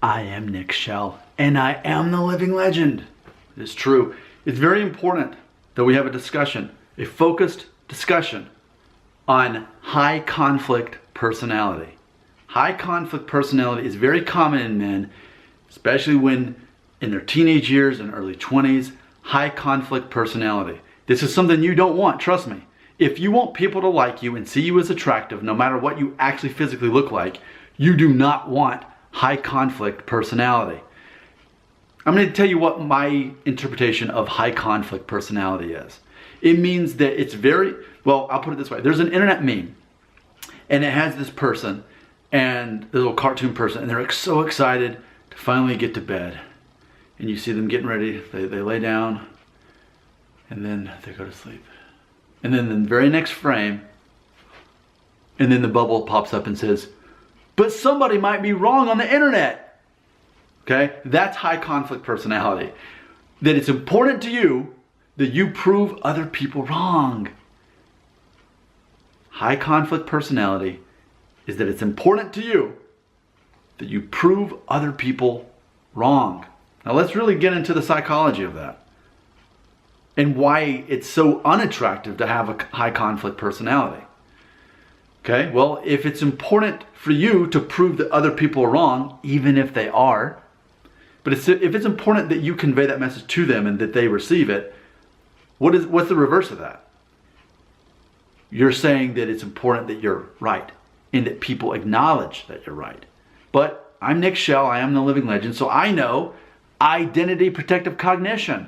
I am Nick Shell, and I am the living legend. It's true. It's very important that we have a discussion, a focused discussion on high conflict personality. High conflict personality is very common in men, especially when in their teenage years and early 20s. High conflict personality. This is something you don't want, trust me. If you want people to like you and see you as attractive, no matter what you actually physically look like, you do not want high conflict personality. I'm going to tell you what my interpretation of high conflict personality is. It means that it's very, well, I'll put it this way. There's an internet meme, and it has this person, and the little cartoon person, and they're so excited to finally get to bed. And you see them getting ready, they lay down, and then they go to sleep. And then the very next frame, and then the bubble pops up and says, but somebody might be wrong on the internet. Okay, that's high conflict personality. That it's important to you that you prove other people wrong. High conflict personality is that it's important to you that you prove other people wrong. Now let's really get into the psychology of that and why it's so unattractive to have a high conflict personality. Okay, well, if it's important for you to prove that other people are wrong, even if they are, but if it's important that you convey that message to them and that they receive it, what's the reverse of that? You're saying that it's important that you're right and that people acknowledge that you're right. But I'm Nick Shell, I am the living legend, so I know identity protective cognition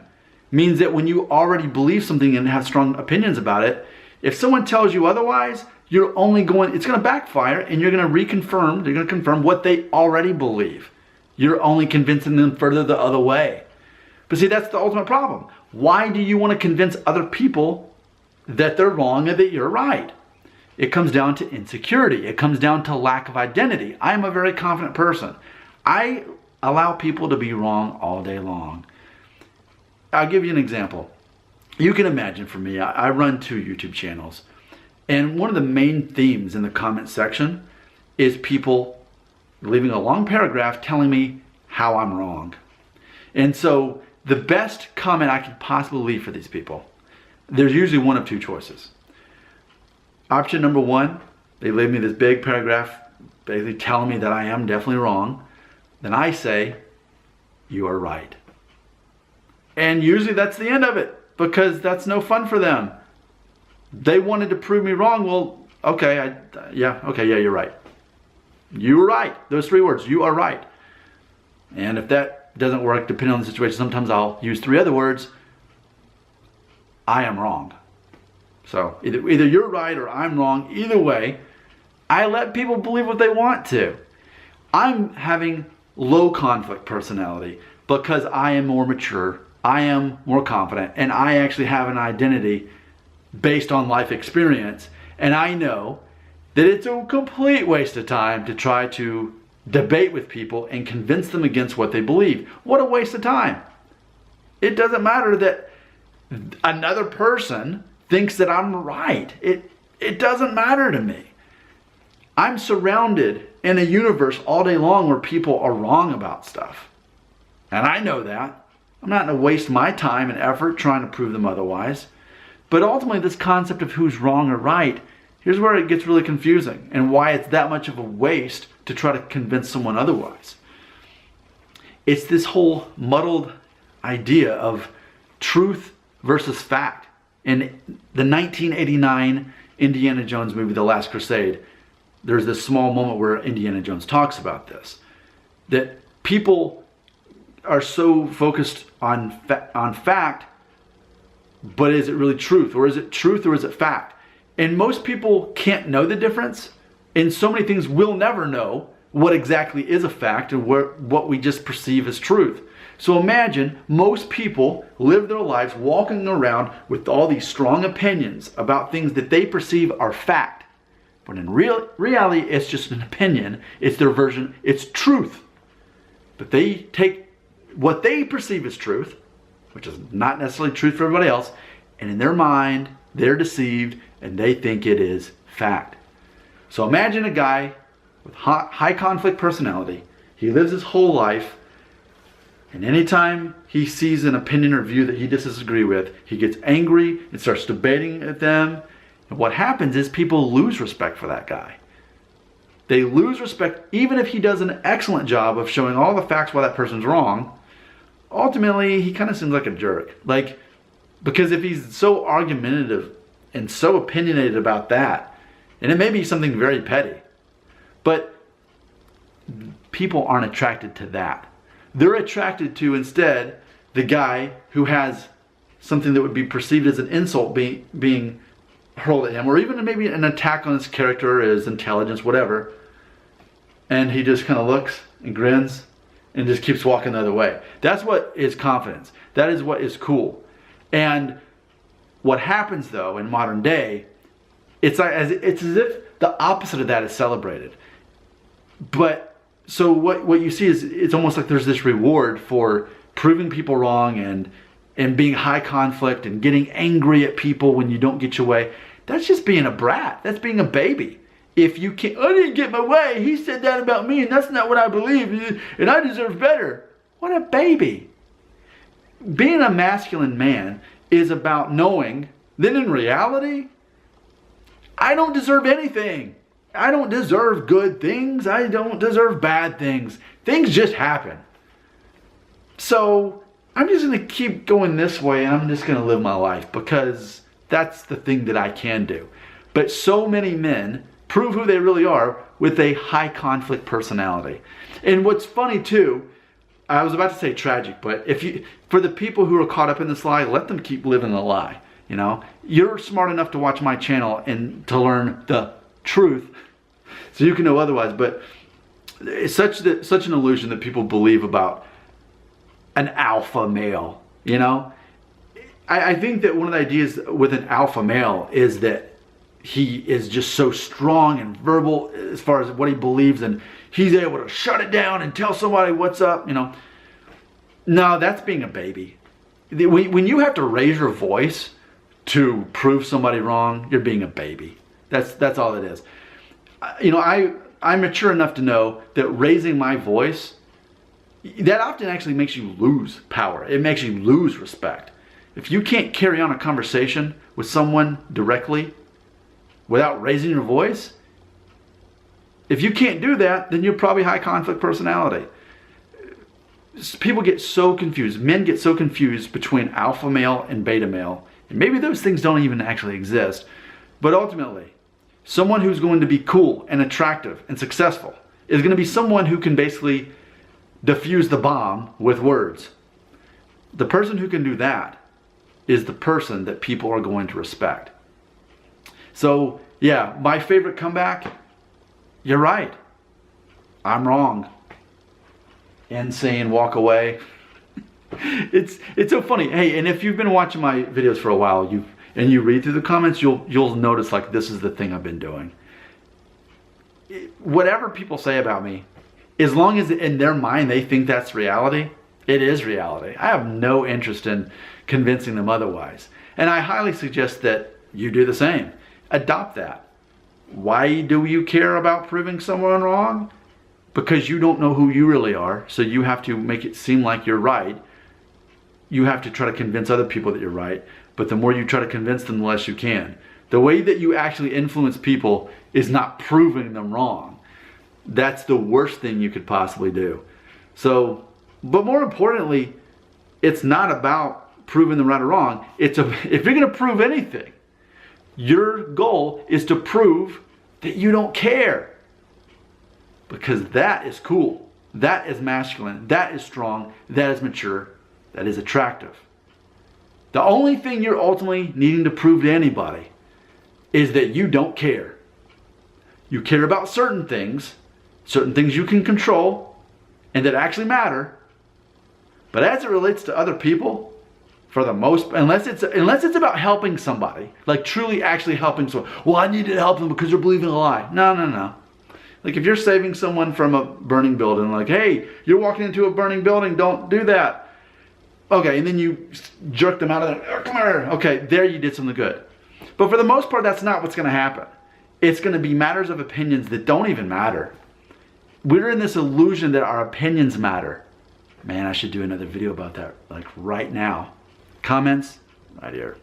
means that when you already believe something and have strong opinions about it, if someone tells you otherwise, it's going to backfire and you're going to confirm what they already believe. You're only convincing them further the other way. But see, that's the ultimate problem. Why do you want to convince other people that they're wrong and that you're right? It comes down to insecurity. It comes down to lack of identity. I am a very confident person. I allow people to be wrong all day long. I'll give you an example. You can imagine for me, I run 2 YouTube channels. And one of the main themes in the comment section is people leaving a long paragraph telling me how I'm wrong. And so the best comment I could possibly leave for these people, there's usually one of 2 choices. Option number 1, they leave me this big paragraph basically telling me that I am definitely wrong. Then I say, you are right. And usually that's the end of it because that's no fun for them. They wanted to prove me wrong. Well, okay, you're right. You were right. Those 3 words, you are right. And if that doesn't work, depending on the situation, sometimes I'll use 3 other words. I am wrong. So either you're right or I'm wrong. Either way, I let people believe what they want to. I'm having low conflict personality because I am more mature, I am more confident, and I actually have an identity based on life experience. And I know that it's a complete waste of time to try to debate with people and convince them against what they believe. What a waste of time. It doesn't matter that another person thinks that I'm right. It doesn't matter to me. I'm surrounded in a universe all day long where people are wrong about stuff. And I know that. I'm not going to waste my time and effort trying to prove them otherwise. But ultimately, this concept of who's wrong or right, here's where it gets really confusing and why it's that much of a waste to try to convince someone otherwise. It's this whole muddled idea of truth versus fact. In the 1989 Indiana Jones movie, The Last Crusade, there's this small moment where Indiana Jones talks about this. That people are so focused on fact, but is it really truth? Or is it truth or is it fact? And most people can't know the difference. And so many things we'll never know what exactly is a fact and what we just perceive as truth. So imagine most people live their lives walking around with all these strong opinions about things that they perceive are fact. But in reality, it's just an opinion. It's their version. It's truth. But they take what they perceive as truth, which is not necessarily truth for everybody else, and in their mind, they're deceived and they think it is fact. So imagine a guy with high conflict personality He lives his whole life, and anytime he sees an opinion or view that he disagrees with, he gets angry and starts debating at them. And what happens is people lose respect for that guy. They lose respect even if he does an excellent job of showing all the facts why that person's wrong. Ultimately, he kind of seems like a jerk. Like, because if he's so argumentative and so opinionated about that, and it may be something very petty, but people aren't attracted to that. They're attracted to, instead, the guy who has something that would be perceived as an insult being hurled at him, or even maybe an attack on his character, his intelligence, whatever. And he just kind of looks and grins and just keeps walking the other way. That's what is confidence. That is what is cool. And what happens, though, in modern day, it's as if the opposite of that is celebrated. But so what you see is it's almost like there's this reward for proving people wrong and being high conflict and getting angry at people when you don't get your way. That's just being a brat. That's being a baby. If you can't, I didn't get my way. He said that about me, and that's not what I believe, and I deserve better. What a baby. Being a masculine man is about knowing that in reality, I don't deserve anything. I don't deserve good things. I don't deserve bad things. Things just happen. So I'm just going to keep going this way, and I'm just going to live my life because that's the thing that I can do. But so many men prove who they really are with a high conflict personality. And what's funny too, I was about to say tragic, but for the people who are caught up in this lie, let them keep living the lie. You know, you're smart enough to watch my channel and to learn the truth, so you can know otherwise. But it's such an illusion that people believe about an alpha male. You know, I think that one of the ideas with an alpha male is that he is just so strong and verbal as far as what he believes, and he's able to shut it down and tell somebody what's up. You know, no, that's being a baby. When you have to raise your voice to prove somebody wrong, you're being a baby. That's all it is. You know, I'm mature enough to know that raising my voice, that often actually makes you lose power. It makes you lose respect. If you can't carry on a conversation with someone directly without raising your voice, if you can't do that, then you're probably high conflict personality. People get so confused. Men get so confused between alpha male and beta male. And maybe those things don't even actually exist. But ultimately, someone who's going to be cool and attractive and successful is going to be someone who can basically defuse the bomb with words. The person who can do that is the person that people are going to respect. So, yeah, my favorite comeback, you're right. I'm wrong. Insane, walk away. It's so funny. Hey, and if you've been watching my videos for a while, and you read through the comments, you'll notice like this is the thing I've been doing. Whatever people say about me, as long as in their mind they think that's reality, it is reality. I have no interest in convincing them otherwise. And I highly suggest that you do the same. Adopt that. Why do you care about proving someone wrong? Because you don't know who you really are, so you have to make it seem like you're right. You have to try to convince other people that you're right, but the more you try to convince them, the less you can. The way that you actually influence people is not proving them wrong. That's the worst thing you could possibly do. So, but more importantly, it's not about proving them right or wrong. If you're going to prove anything, your goal is to prove that you don't care. Because that is cool. That is masculine. That is strong. That is mature. That is attractive. The only thing you're ultimately needing to prove to anybody is that you don't care. You care about certain things you can control, and that actually matter. But as it relates to other people, for the most, unless it's about helping somebody, like truly actually helping someone. Well, I need to help them because they're believing a lie. No. Like if you're saving someone from a burning building, like, hey, you're walking into a burning building, don't do that. Okay, and then you jerk them out of there. Oh, come here. Okay, there you did something good. But for the most part, that's not what's going to happen. It's going to be matters of opinions that don't even matter. we're in this illusion that our opinions matter. Man, I should do another video about that, like right now. Comments? Right here.